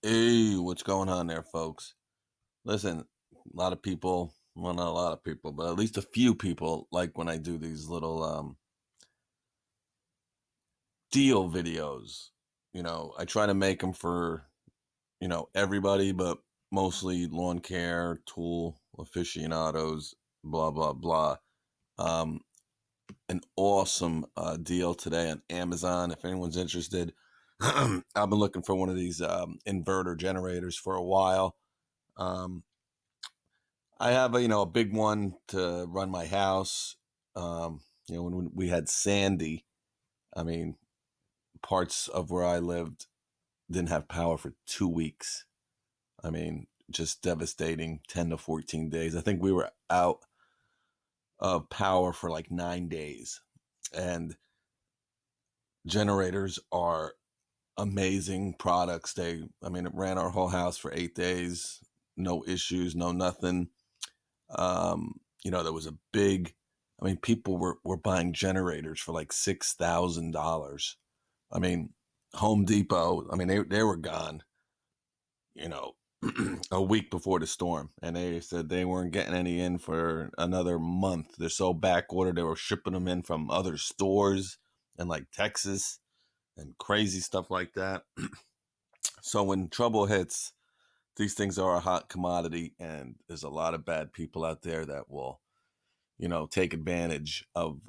Hey, what's going on there, folks? Listen, a lot of people, well, not a lot of people, but at least a few people like when I do these little deal videos. I try to make them for, everybody, but mostly lawn care, tool aficionados, blah, blah, blah. Um, an awesome deal today on Amazon. If anyone's interested, I've been looking for one of these inverter generators for a while. Um, I have a big one to run my house. When we had Sandy, I mean, parts of where I lived didn't have power for 2 weeks. I mean, just devastating. 10 to 14 days. I think we were out of power for like 9 days. And generators are amazing products. It ran our whole house for 8 days. No issues, no nothing. There was a big, people were buying generators for like $6,000. I mean, Home Depot, they were gone, you know, a week before the storm. And they said they weren't getting any in for another month. They're so back ordered. They were shipping them in from other stores in like Texas and crazy stuff like that. So when trouble hits, these things are a hot commodity, and there's a lot of bad people out there that will take advantage of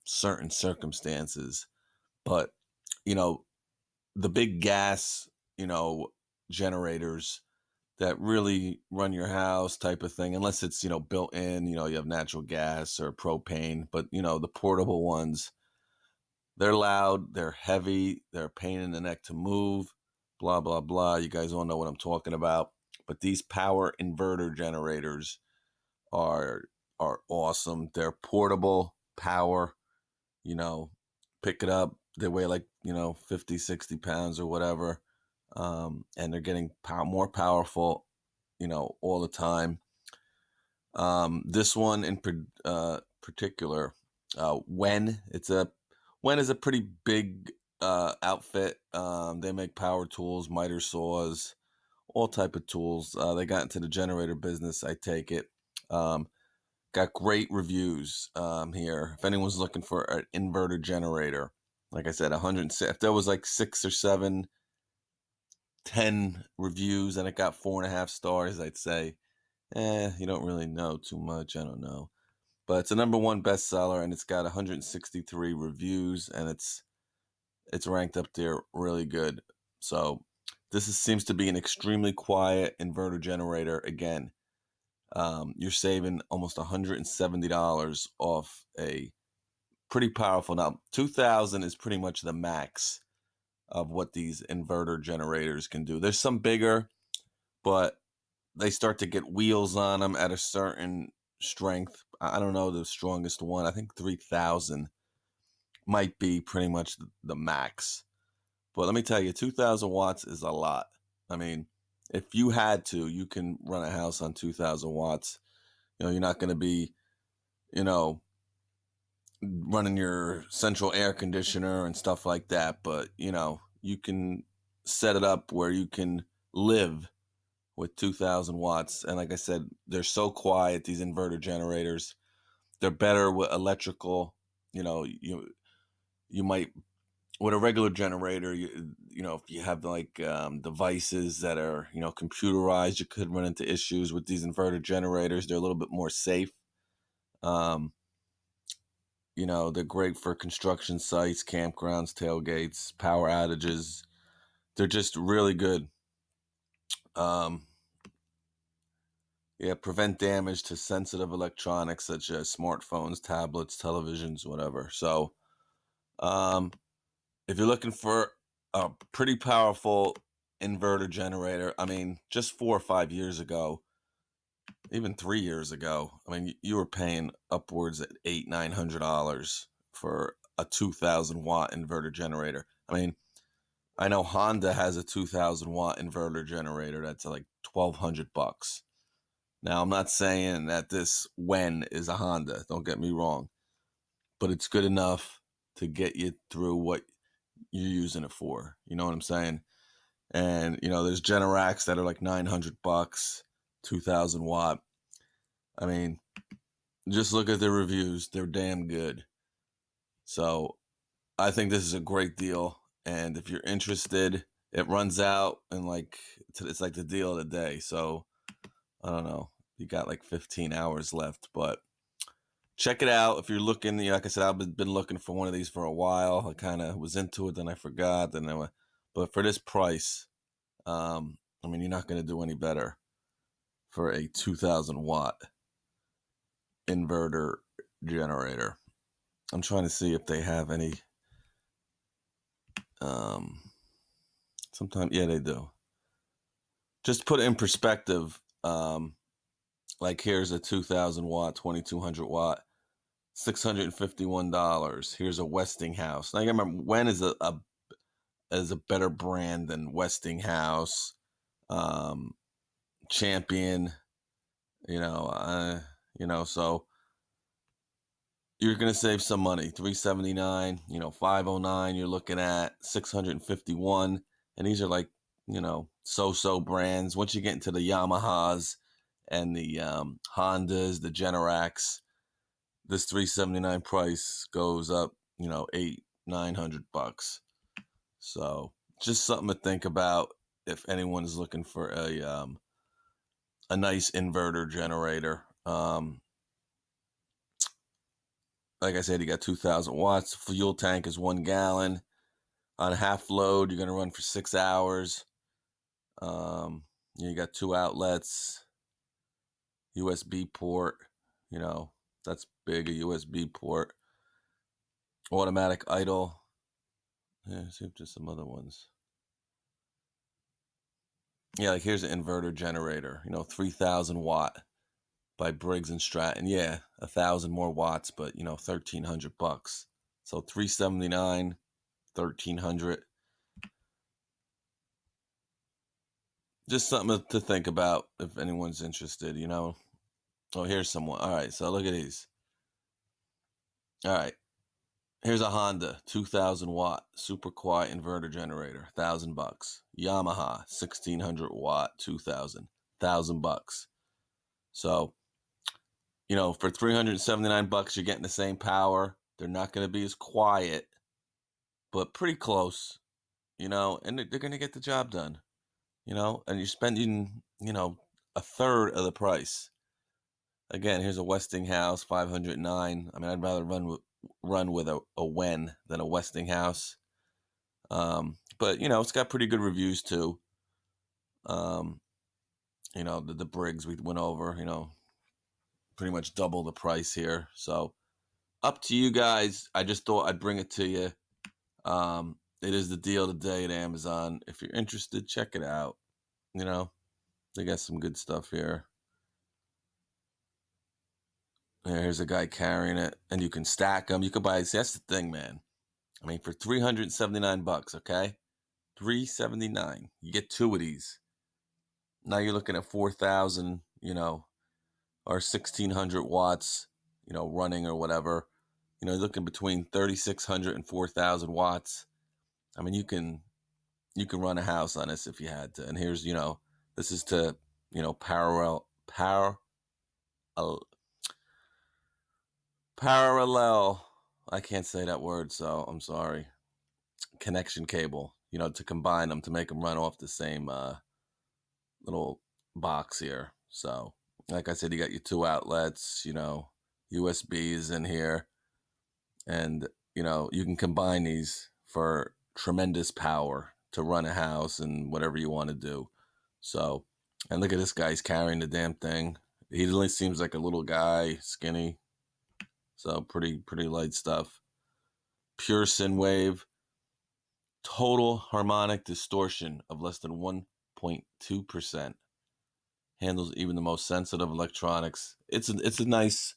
certain circumstances. But, you know, the big gas, generators that really run your house type of thing, unless it's, built in, you have natural gas or propane, but, the portable ones, they're loud, they're heavy, they're a pain in the neck to move, blah, blah, blah. You guys all know what I'm talking about. But these power inverter generators are are awesome. They're portable power, you know, pick it up. They weigh like, 50, 60 pounds or whatever. And they're getting more powerful, all the time. This one in particular, WEN, WEN is a pretty big outfit. They make power tools, miter saws, all type of tools. They got into the generator business, I take it. Um, Got great reviews here. If anyone's looking for an inverter generator, like I said, 106. If there was like 6 or 7, 10 reviews and it got 4.5 stars, I'd say, you don't really know too much. I don't know. But it's a number one bestseller and it's got 163 reviews and it's ranked up there really good. So seems to be an extremely quiet inverter generator. Again, you're saving almost $170 off a pretty powerful. Now, 2000 is pretty much the max of what these inverter generators can do. There's some bigger, but they start to get wheels on them at a certain strength. I don't know the strongest one. I think 3000 might be pretty much the max. But let me tell you, 2000 watts is a lot. I mean, if you had to, you can run a house on 2000 watts. You're not going to be, you know, running your central air conditioner and stuff like that, but you can set it up where you can live with 2000 watts. And like I said, they're so quiet, these inverter generators. They're better with electrical. You might, with a regular generator, if you have like devices that are computerized, you could run into issues. With these inverter generators, they're a little bit more safe. um, they're great for construction sites, campgrounds, tailgates, power outages. They're just really good. Um, yeah, prevent damage to sensitive electronics such as smartphones, tablets, televisions, whatever. So, um, if you're looking for a pretty powerful inverter generator, just 4 or 5 years ago, even 3 years ago, you were paying upwards at $800-900 for a 2000 watt inverter generator. I know Honda has a 2000 watt inverter generator that's like $1,200. Now, I'm not saying that this WEN is a Honda, don't get me wrong, but it's good enough to get you through what you're using it for. You know what I'm saying? And there's Generacs that are like $900, 2,000 watt. I mean, just look at the reviews; they're damn good. So I think this is a great deal. And if you're interested, it runs out in it's like the deal of the day. So I don't know, you got like 15 hours left, but check it out if you're looking. Like I said, I've been looking for one of these for a while. I kind of was into it, then I forgot. But for this price, I mean, you're not going to do any better for a 2,000 watt inverter generator. I'm trying to see if they have any. Sometimes, yeah, they do. Just to put it in perspective, like here's a 2,000 watt, 2,200 watt, $651. Here's a Westinghouse. Now, I remember WEN is a better brand than Westinghouse, Champion. So you're gonna save some money. 379, 509. You're looking at 651, and these are like so brands. Once you get into the Yamahas and the Hondas, the Generacs, this 379 price goes up, $800-900. So just something to think about if anyone is looking for a nice inverter generator. Like I said, you got 2,000 watts. Fuel tank is 1 gallon. On half load, you're going to run for 6 hours. You got 2 outlets, USB port. That's big, a USB port. Automatic idle. Yeah, see if there's some other ones. Yeah, like here's an inverter generator. 3,000 watt by Briggs and Stratton. Yeah, 1,000 more watts, but $1,300. So 379, 1,300. Just something to think about if anyone's interested. Oh, here's someone. All right, so look at these. All right, here's a Honda 2,000 watt super quiet inverter generator, $1,000. Yamaha 1,600 watt 2,000, $1,000. So for $379, you're getting the same power. They're not going to be as quiet, but pretty close. And they're going to get the job done. And you're spending a third of the price. Again, here's a Westinghouse 509. I mean, I'd rather run with a WEN than a Westinghouse. But it's got pretty good reviews too. The Briggs we went over, pretty much double the price here. So up to you guys. I just thought I'd bring it to you. It is the deal of the day at Amazon. If you're interested, check it out. They got some good stuff here. Here's a guy carrying it, and you can stack them. You can buy. See, that's the thing, man. I mean, for $379, okay, $379, you get 2 of these. Now you're looking at 4,000, or 1,600 watts, running or whatever. You're looking between 3,600 and 4,000 watts. I mean, you can run a house on this if you had to. And here's, this is to, parallel I can't say that word, so I'm sorry. Connection cable, to combine them to make them run off the same little box here. So like I said, you got your 2 outlets, USBs in here, and you can combine these for tremendous power to run a house and whatever you want to do. So, and look at this guy's carrying the damn thing. He really seems like a little guy, skinny. So pretty light stuff. Pure sine wave. Total harmonic distortion of less than 1.2%. Handles even the most sensitive electronics. It's a nice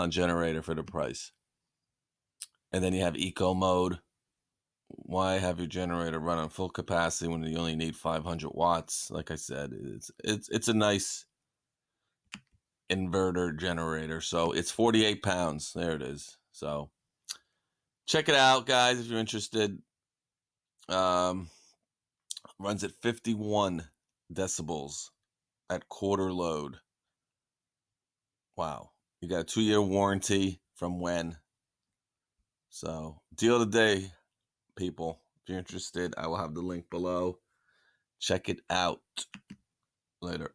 generator for the price. And then you have eco mode. Why have your generator run on full capacity when you only need 500 watts? Like I said, it's a nice inverter generator. So it's 48 pounds. There it is. So check it out, guys, if you're interested. Runs at 51 decibels at quarter load. Wow. You got a 2-year warranty from WEN. So, deal of the day, people. If you're interested, I will have the link below. Check it out. Later.